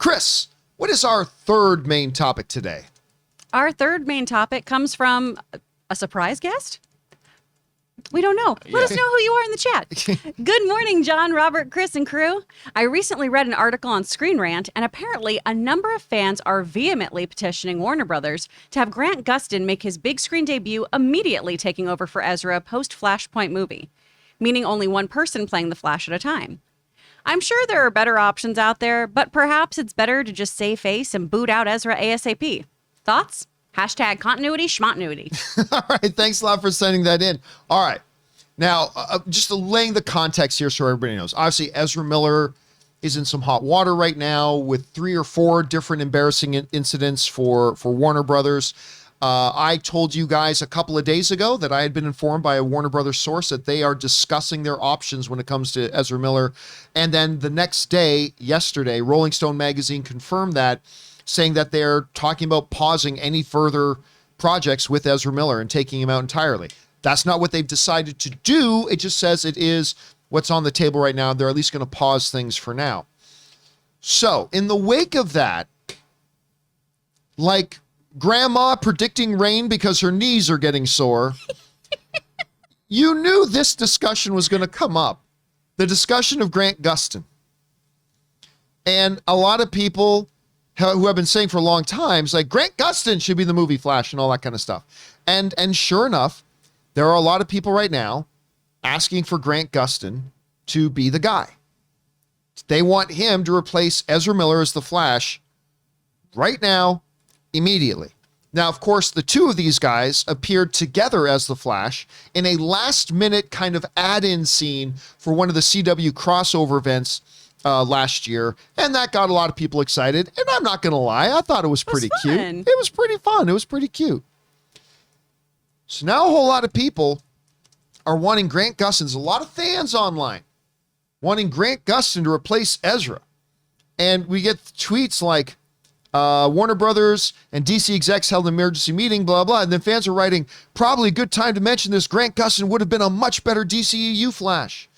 Kris, what is our third main topic today? Our third main topic comes from a surprise guest? We don't know. Let us know who you are in the chat. Good morning, John, Robert, Kris, and crew. I recently read an article on Screen Rant, and apparently a number of fans are vehemently petitioning Warner Brothers to have Grant Gustin make his big screen debut immediately taking over for Ezra post-flashpoint movie, meaning only one person playing the Flash at a time. I'm sure there are better options out there, but perhaps it's better to just save face and boot out Ezra ASAP. Thoughts? Hashtag continuity schmontinuity. All right, thanks a lot for sending that in. All right, now just laying the context here so everybody knows. Obviously, Ezra Miller is in some hot water right now with 3 or 4 different embarrassing incidents for Warner Brothers. I told you guys a couple of days ago that I had been informed by a Warner Brothers source that they are discussing their options when it comes to Ezra Miller. And then the next day, yesterday, Rolling Stone magazine confirmed that, saying that they're talking about pausing any further projects with Ezra Miller and taking him out entirely. That's not what they've decided to do. It just says it is what's on the table right now. They're at least going to pause things for now. So in the wake of that, like grandma predicting rain because her knees are getting sore, you knew this discussion was going to come up. The discussion of Grant Gustin. And a lot of people who have been saying for a long time, like Grant Gustin should be the movie Flash and all that kind of stuff. And sure enough, there are a lot of people right now asking for Grant Gustin to be the guy. They want him to replace Ezra Miller as the Flash right now, immediately. Now, of course, the two of these guys appeared together as the Flash in a last-minute kind of add-in scene for one of the CW crossover events last year, and that got a lot of people excited. And I'm not gonna lie, I thought it was pretty cute. It was pretty fun. It was pretty cute. So now a whole lot of people are wanting Grant Gustin. There's a lot of fans online wanting Grant Gustin to replace Ezra. And we get tweets like, Warner Brothers and DC execs held an emergency meeting, blah, blah. And then fans are writing, probably a good time to mention this. Grant Gustin would have been a much better DCEU Flash.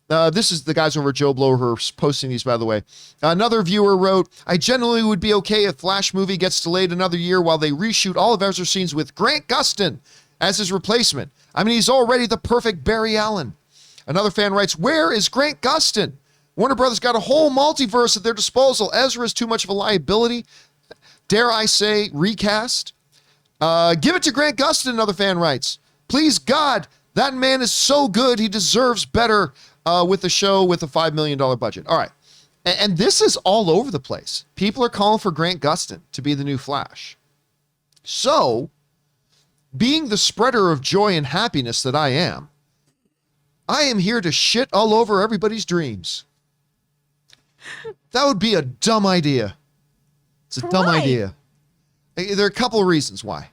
This is the guys over at Joe Blow who are posting these, by the way. Another viewer wrote, I generally would be okay if Flash movie gets delayed another year while they reshoot all of Ezra's scenes with Grant Gustin as his replacement. I mean, he's already the perfect Barry Allen. Another fan writes, where is Grant Gustin? Warner Brothers got a whole multiverse at their disposal. Ezra is too much of a liability. Dare I say, recast? Give it to Grant Gustin, another fan writes. Please, God, that man is so good. He deserves better with the show with a $5 million budget. All right. And this is all over the place. People are calling for Grant Gustin to be the new Flash. So, being the spreader of joy and happiness that I am here to shit all over everybody's dreams. That would be a dumb idea. It's a dumb idea. There are a couple of reasons why.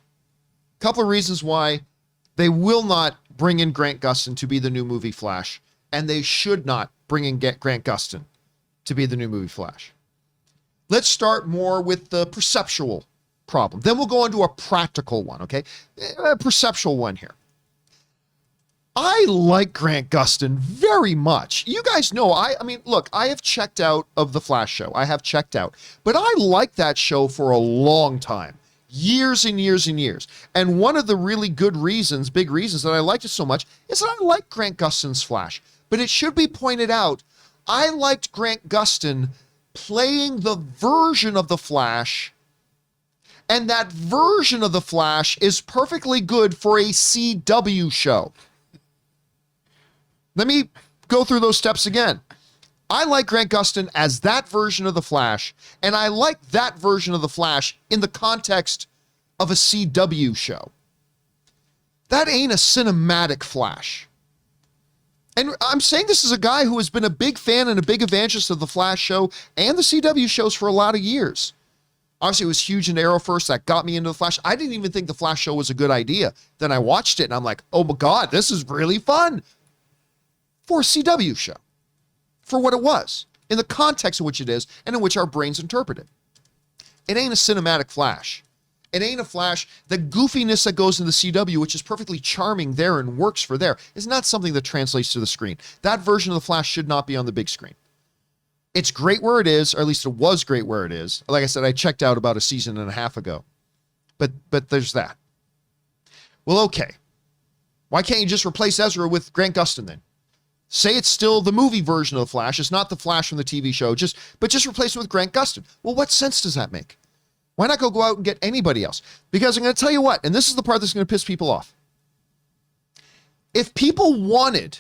They will not bring in Grant Gustin to be the new movie Flash, and they should not bring in Grant Gustin to be the new movie Flash. Let's start more with the perceptual problem. Then we'll go into a practical one, okay? A perceptual one here. I like Grant Gustin very much. You guys know, I mean, look, I have checked out of the Flash show. I have checked out. But I liked that show for a long time. Years and years and years. And one of the really good reasons, big reasons that I liked it so much is that I like Grant Gustin's Flash. But it should be pointed out, I liked Grant Gustin playing the version of the Flash, and that version of the Flash is perfectly good for a CW show. Let me go through those steps again. I like Grant Gustin as that version of the Flash, and I like that version of the Flash in the context of a CW show. That ain't a cinematic Flash. And I'm saying this as a guy who has been a big fan and a big evangelist of the Flash show and the CW shows for a lot of years. Obviously, it was huge in Arrowverse. That got me into the Flash. I didn't even think the Flash show was a good idea. Then I watched it, and I'm like, oh my God, this is really fun. For a CW show, for what it was, in the context in which it is, and in which our brains interpret it. It ain't a cinematic Flash. It ain't a Flash. The goofiness that goes in the CW, which is perfectly charming there and works for there, is not something that translates to the screen. That version of the Flash should not be on the big screen. It's great where it is, or at least it was great where it is. Like I said, I checked out about a season and a half ago. But there's that. Well, okay. Why can't you just replace Ezra with Grant Gustin then? Say it's still the movie version of the Flash. It's not the Flash from the TV show. Just replace it with Grant Gustin. Well, what sense does that make? Why not go out and get anybody else? Because I'm going to tell you what, and this is the part that's going to piss people off. If people wanted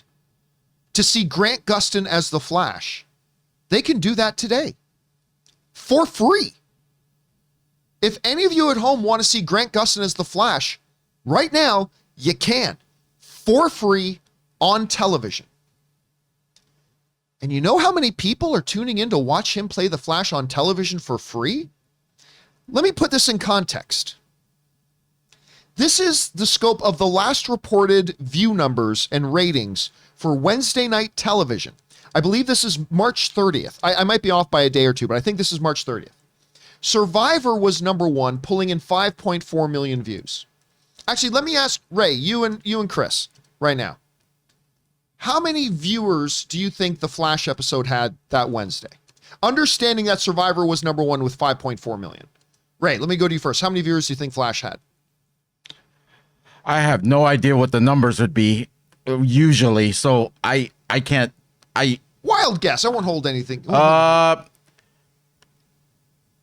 to see Grant Gustin as the Flash, they can do that today for free. If any of you at home want to see Grant Gustin as the Flash, right now, you can for free on television. And you know how many people are tuning in to watch him play the Flash on television for free? Let me put this in context. This is the scope of the last reported view numbers and ratings for Wednesday night television. I believe this is March 30th. I might be off by a day or two, but I think this is March 30th. Survivor was number one, pulling in 5.4 million views. Actually, let me ask Ray, you and Kris right now. How many viewers do you think the Flash episode had that Wednesday? Understanding that Survivor was number one with 5.4 million. Ray, let me go to you first. How many viewers do you think Flash had? I have no idea what the numbers would be usually, so I can't. Wild guess. I won't hold anything.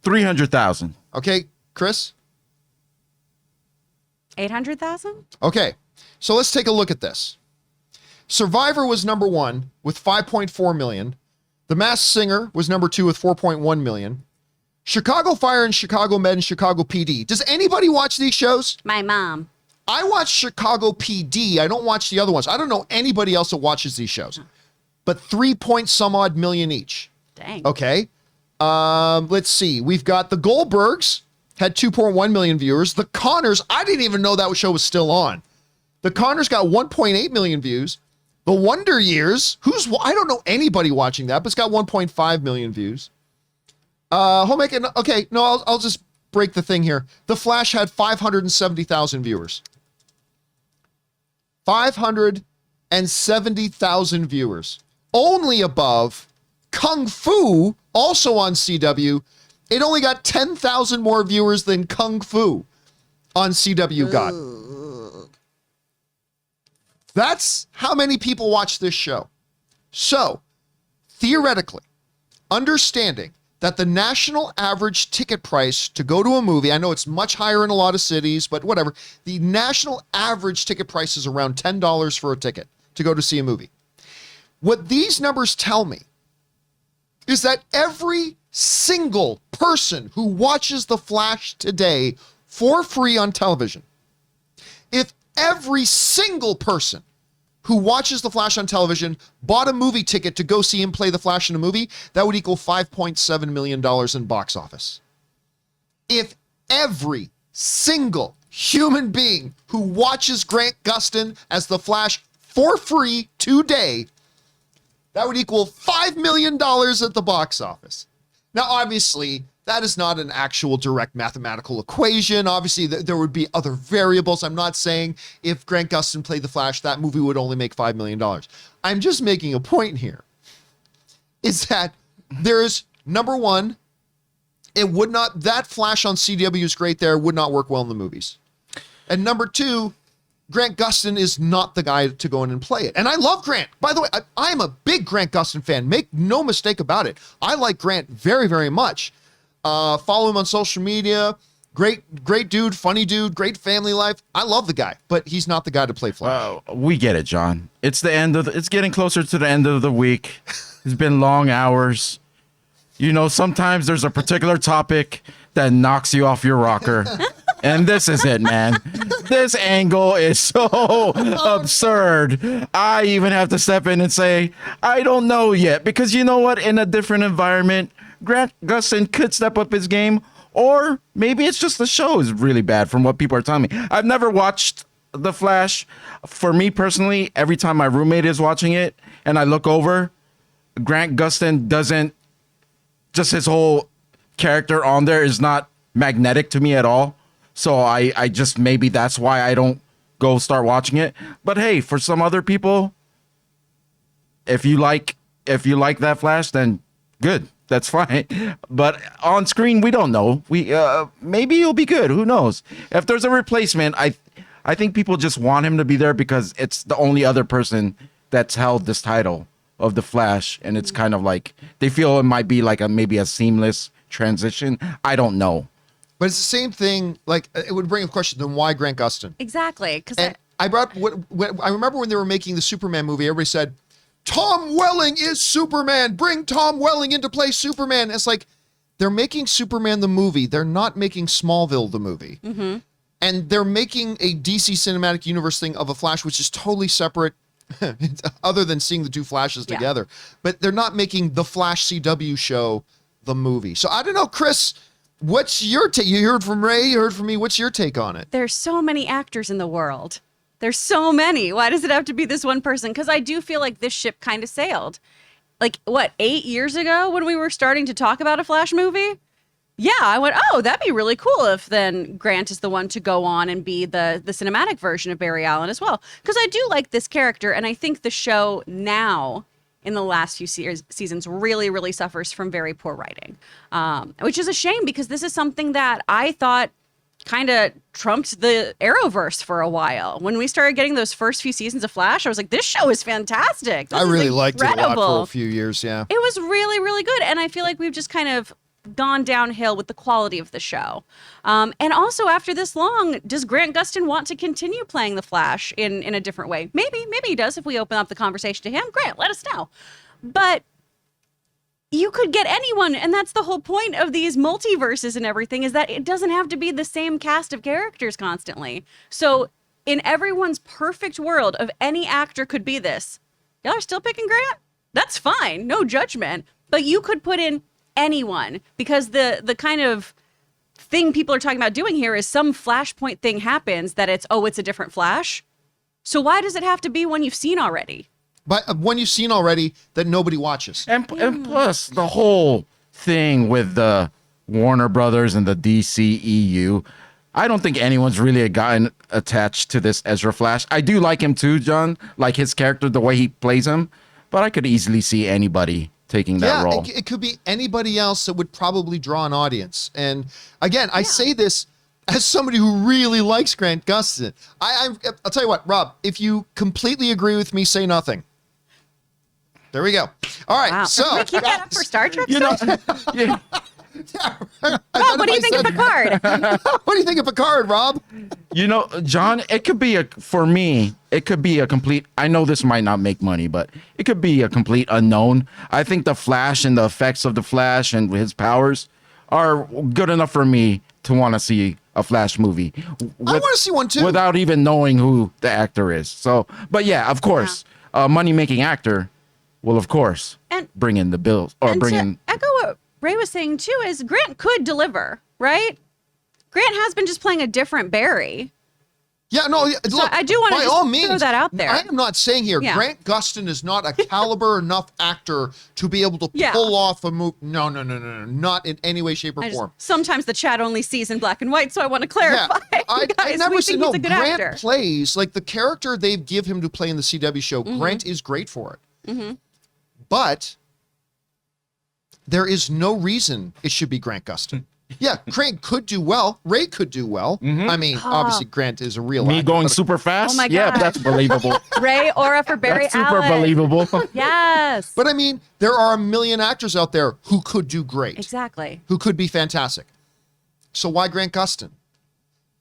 300,000. Okay, Kris? 800,000? Okay, so let's take a look at this. Survivor was number one with 5.4 million. The Masked Singer was number two with 4.1 million. Chicago Fire and Chicago Med and Chicago PD. Does anybody watch these shows? My mom. I watch Chicago PD. I don't watch the other ones. I don't know anybody else that watches these shows. But 3-point-some-odd million each. Dang. Okay. Let's see. We've got the Goldbergs, had 2.1 million viewers. The Connors, I didn't even know that show was still on. The Connors got 1.8 million views. The Wonder Years, I don't know anybody watching that, but it's got 1.5 million views. Okay, no, I'll just break the thing here. The Flash had 570,000 viewers. 570,000 viewers. Only above Kung Fu, also on CW. It only got 10,000 more viewers than Kung Fu on CW got. That's how many people watch this show. So, theoretically, understanding that the national average ticket price to go to a movie, I know it's much higher in a lot of cities, but whatever, the national average ticket price is around $10 for a ticket to go to see a movie. What these numbers tell me is that every single person who watches The Flash today for free on television, if every single person who watches The Flash on television bought a movie ticket to go see him play The Flash in a movie, that would equal $5.7 million in box office. If every single human being who watches Grant Gustin as The Flash for free today, that would equal $5 million at the box office. Now, obviously, that is not an actual direct mathematical equation. Obviously, there would be other variables. I'm not saying if Grant Gustin played The Flash, that movie would only make $5 million. I'm just making a point here, is that there's, number one, that Flash on CW is great there, would not work well in the movies. And number two, Grant Gustin is not the guy to go in and play it. And I love Grant. By the way, I'm a big Grant Gustin fan. Make no mistake about it. I like Grant very, very much. Follow him on social media. Great dude, funny dude, great family life. I love the guy, but he's not the guy to play Flash. We get it, John. It's it's getting closer to the end of the week. It's been long hours. You know, sometimes there's a particular topic that knocks you off your rocker. And this is it, man. This angle is so absurd. I even have to step in and say, I don't know yet. Because you know what? In a different environment, Grant Gustin could step up his game. Or maybe it's just the show is really bad from what people are telling me. I've never watched The Flash. For me personally, every time my roommate is watching it and I look over, Grant Gustin doesn't, just his whole character on there is not magnetic to me at all. So I just, maybe that's why I don't go start watching it. But hey, for some other people, if you like that Flash, then good. That's fine. But on screen, we don't know. Maybe he'll be good. Who knows? If there's a replacement, I think people just want him to be there because it's the only other person that's held this title of the Flash, and it's kind of like they feel it might be like maybe a seamless transition. I don't know. But it's the same thing. Like, it would bring a question, then why Grant Gustin? Exactly. Because I remember when they were making the Superman movie, everybody said, Tom Welling is Superman. Bring Tom Welling in to play Superman. It's like, they're making Superman the movie. They're not making Smallville the movie. Mm-hmm. And they're making a DC Cinematic Universe thing of a Flash, which is totally separate, other than seeing the two Flashes together. But they're not making the Flash CW show the movie. So I don't know, Kris, what's your take? You heard from Ray, you heard from me. What's your take on it? There's so many actors in the world. There's so many. Why does it have to be this one person? Because I do feel like this ship kind of sailed. Like, 8 years ago when we were starting to talk about a Flash movie? Yeah, I went, oh, that'd be really cool if then Grant is the one to go on and be the cinematic version of Barry Allen as well. Because I do like this character, and I think the show now, in the last few seasons, really, really suffers from very poor writing. Which is a shame, because this is something that I thought kind of trumped the Arrowverse for a while. When we started getting those first few seasons of Flash, I was like, this show is fantastic. This I is really liked it a lot incredible. for a few years, yeah. It was really, really good. And I feel like we've just kind of gone downhill with the quality of the show. And also, after this long, does Grant Gustin want to continue playing the Flash in a different way? Maybe he does if we open up the conversation to him. Grant, let us know. But you could get anyone, and that's the whole point of these multiverses and everything, is that it doesn't have to be the same cast of characters constantly. So in everyone's perfect world of any actor could be this, y'all are still picking Grant? That's fine, no judgment. But you could put in anyone, because the kind of thing people are talking about doing here is some Flashpoint thing happens that it's a different Flash. So why does it have to be one you've seen already? But one you've seen already that nobody watches. And plus, the whole thing with the Warner Brothers and the DCEU, I don't think anyone's really gotten attached to this Ezra Flash. I do like him too, John, like his character, the way he plays him, but I could easily see anybody taking that role. It could be anybody else that would probably draw an audience. And again, I say this as somebody who really likes Grant Gustin. I'll tell you what, Rob, if you completely agree with me, say nothing. There we go. All right, Wow. so Can we keep that up for Star Trek? You know, yeah, Rob, what do you think of Picard? What do you think of Picard, Rob? you know, John, it could be for me, it could be a complete, I know this might not make money, but it could be a complete unknown. I think the Flash and the effects of the Flash and his powers are good enough for me to want to see a Flash movie. I want to see one too. Without even knowing who the actor is. So, but yeah, of course, a money-making actor will, of course, And- bring in the bills or And bring to in. echo what Ray was saying too, is Grant could deliver, right? Grant has been just playing a different Barry. Yeah, no, look, I do wanna by just all throw means, that out there. I am not saying here, Yeah. Grant Gustin is not a caliber enough actor to be able to pull off a move. No, not in any way, shape, or form. Sometimes the chat only sees in black and white, so I want to clarify. I Guys, never we said think no. he's a good Grant actor. plays like the character they give him to play in the CW show. Grant is great for it, but there is no reason it should be Grant Gustin. Yeah, Grant could do well. Ray could do well. I mean, obviously, Grant is a real Me actor, going but- super fast? Oh my Yeah, God. that's believable. Ray Aura for Barry That's super Allen. believable. Yes. But I mean, there are a million actors out there who could do great. Exactly. Who could be fantastic. So why Grant Gustin?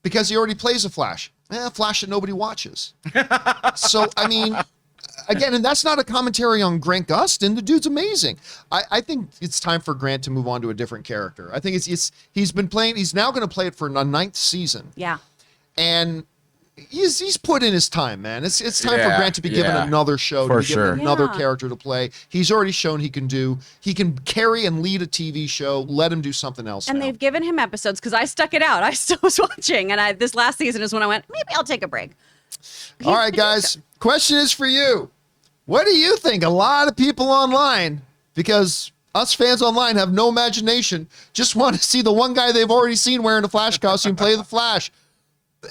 Because he already plays a Flash. Flash that nobody watches. So, I mean, again, and that's not a commentary on Grant Gustin. The dude's amazing. I think it's time for Grant to move on to a different character. I think he's been playing, he's now going to play it for a 9th season. Yeah. And he's put in his time, man. It's time for Yeah, Grant to be given yeah. another show, For to be given sure. another Yeah. character to play. He's already shown he can carry and lead a TV show. Let him do something else And now. they've given him episodes because I stuck it out. I still was watching, and this last season is when I went, maybe I'll take a break. All right, guys. Question is for you. What do you think? A lot of people online, because us fans online have no imagination, just want to see the one guy they've already seen wearing a Flash costume play the Flash.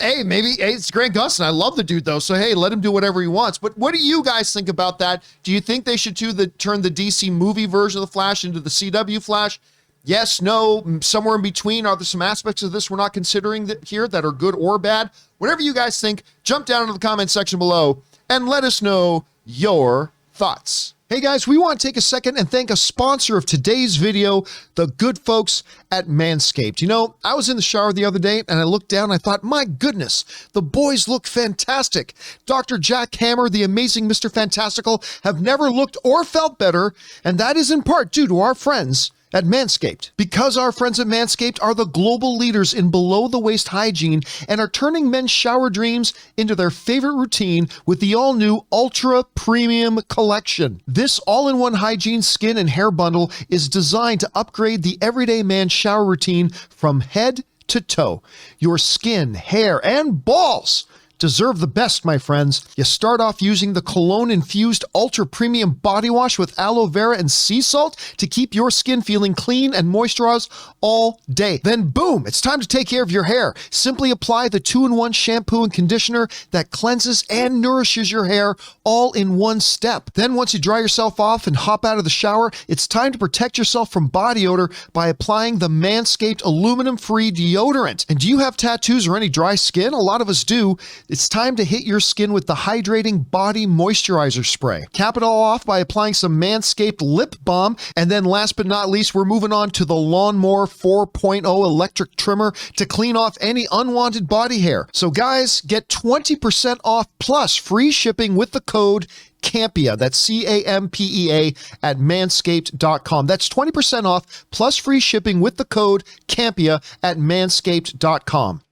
Hey, maybe it's Grant Gustin. I love the dude though. So hey, let him do whatever he wants. But what do you guys think about that? Do you think they should turn the DC movie version of the Flash into the CW Flash? Yes, no, somewhere in between. Are there some aspects of this we're not considering here that are good or bad? Whatever you guys think, jump down into the comment section below and let us know your thoughts. Hey guys, we want to take a second and thank a sponsor of today's video, the good folks at Manscaped. You know, I was in the shower the other day and I looked down and I thought, my goodness, the boys look fantastic. Dr. Jack Hammer, the amazing Mr. Fantastical, have never looked or felt better, and that is in part due to our friends at Manscaped. Because our friends at Manscaped are the global leaders in below-the-waist hygiene and are turning men's shower dreams into their favorite routine with the all-new Ultra Premium Collection. This all-in-one hygiene skin and hair bundle is designed to upgrade the everyday man's shower routine from head to toe. Your skin, hair, and balls deserve the best, my friends. You start off using the cologne-infused ultra premium body wash with aloe vera and sea salt to keep your skin feeling clean and moisturized all day. Then boom, it's time to take care of your hair. Simply apply the 2-in-1 shampoo and conditioner that cleanses and nourishes your hair all in one step. Then once you dry yourself off and hop out of the shower, it's time to protect yourself from body odor by applying the Manscaped aluminum-free deodorant. And do you have tattoos or any dry skin? A lot of us do. It's time to hit your skin with the hydrating body moisturizer spray. Cap it all off by applying some Manscaped lip balm. And then last but not least, we're moving on to the Lawnmower 4.0 electric trimmer to clean off any unwanted body hair. So guys, get 20% off plus free shipping with the code Campea, that's C-A-M-P-E-A at manscaped.com. That's 20% off plus free shipping with the code Campea at manscaped.com.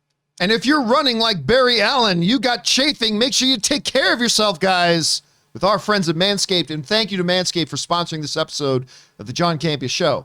And if you're running like Barry Allen, you got chafing, make sure you take care of yourself, guys, with our friends at Manscaped. And thank you to Manscaped for sponsoring this episode of the John Campea Show.